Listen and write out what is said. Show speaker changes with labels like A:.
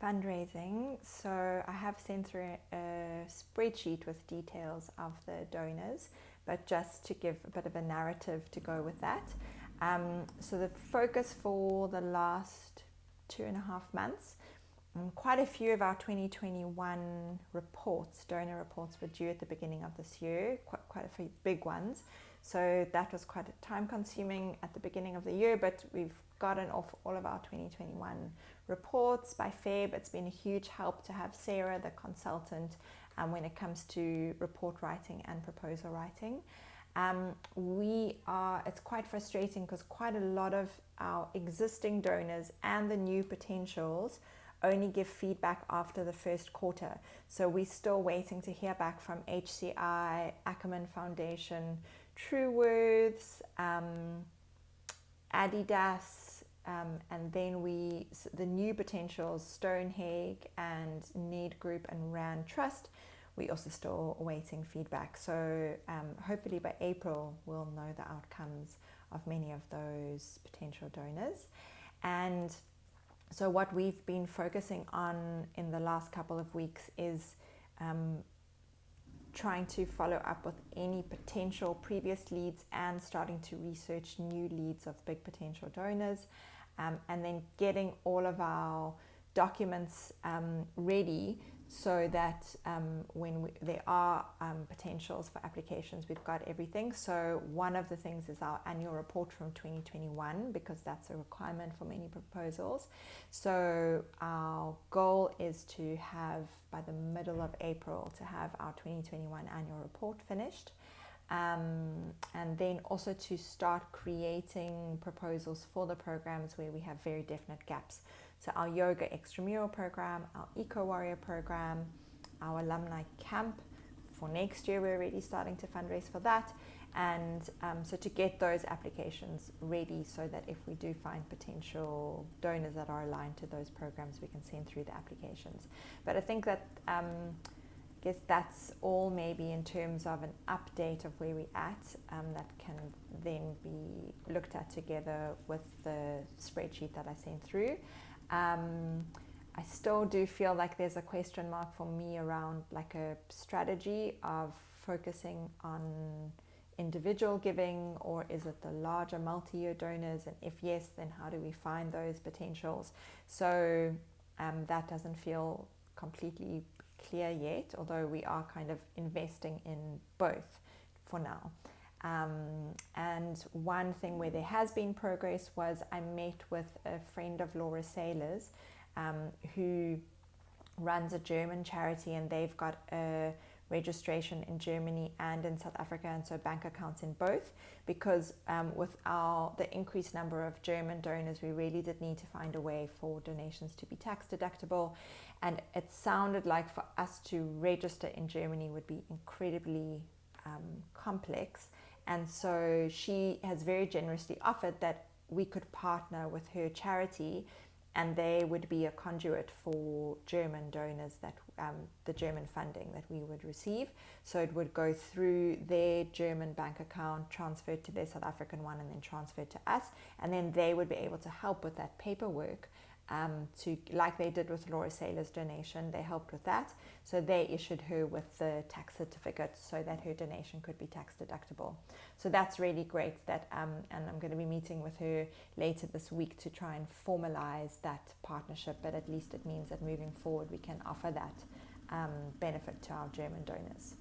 A: fundraising. So I have sent through a spreadsheet with details of the donors, but just to give a bit of a narrative to go with that. So the focus for the last 2.5 months, quite a few of our 2021 donor reports were due at the beginning of this year, quite a few big ones. So that was quite time consuming at the beginning of the year, but we've gotten off all of our 2021 reports by Feb. It's been a huge help to have Sarah, the consultant, when it comes to report writing and proposal writing. It's quite frustrating because quite a lot of our existing donors and the new potentials only give feedback after the first quarter. So we're still waiting to hear back from HCI, Ackerman Foundation, Trueworths, Adidas, and then the new potentials, Stonehage and Need Group and Rand Trust, we're also still awaiting feedback. So hopefully by April we'll know the outcomes of many of those potential donors. And so what we've been focusing on in the last couple of weeks is trying to follow up with any potential previous leads and starting to research new leads of big potential donors, and then getting all of our documents ready so that when there are potentials for applications, we've got everything. So one of the things is our annual report from 2021, because that's a requirement for many proposals. So our goal is to have, by the middle of April, to have our 2021 annual report finished. And then also to start creating proposals for the programs where we have very definite gaps. So our yoga extramural program, our eco warrior program, our alumni camp for next year, we're already starting to fundraise for that. And so to get those applications ready so that if we do find potential donors that are aligned to those programs, we can send through the applications. But I think that guess that's all maybe in terms of an update of where we're at, that can then be looked at together with the spreadsheet that I sent through. I still do feel like there's a question mark for me around like a strategy of focusing on individual giving, or is it the larger multi-year donors, and if yes, then how do we find those potentials? So that doesn't feel completely clear yet, although we are kind of investing in both for now. And one thing where there has been progress was I met with a friend of Laura Saylor's, who runs a German charity, and they've got a registration in Germany and in South Africa, and so bank accounts in both, because with the increased number of German donors, we really did need to find a way for donations to be tax deductible. And it sounded like for us to register in Germany would be incredibly complex. And so she has very generously offered that we could partner with her charity, and they would be a conduit for German donors, that the German funding that we would receive. So it would go through their German bank account, transferred to their South African one, and then transferred to us. And then they would be able to help with that paperwork, like they did with Laura Saylor's donation. They helped with that. So they issued her with the tax certificate so that her donation could be tax deductible. So that's really great. And I'm going to be meeting with her later this week to try and formalize that partnership. But at least it means that moving forward we can offer that benefit to our German donors.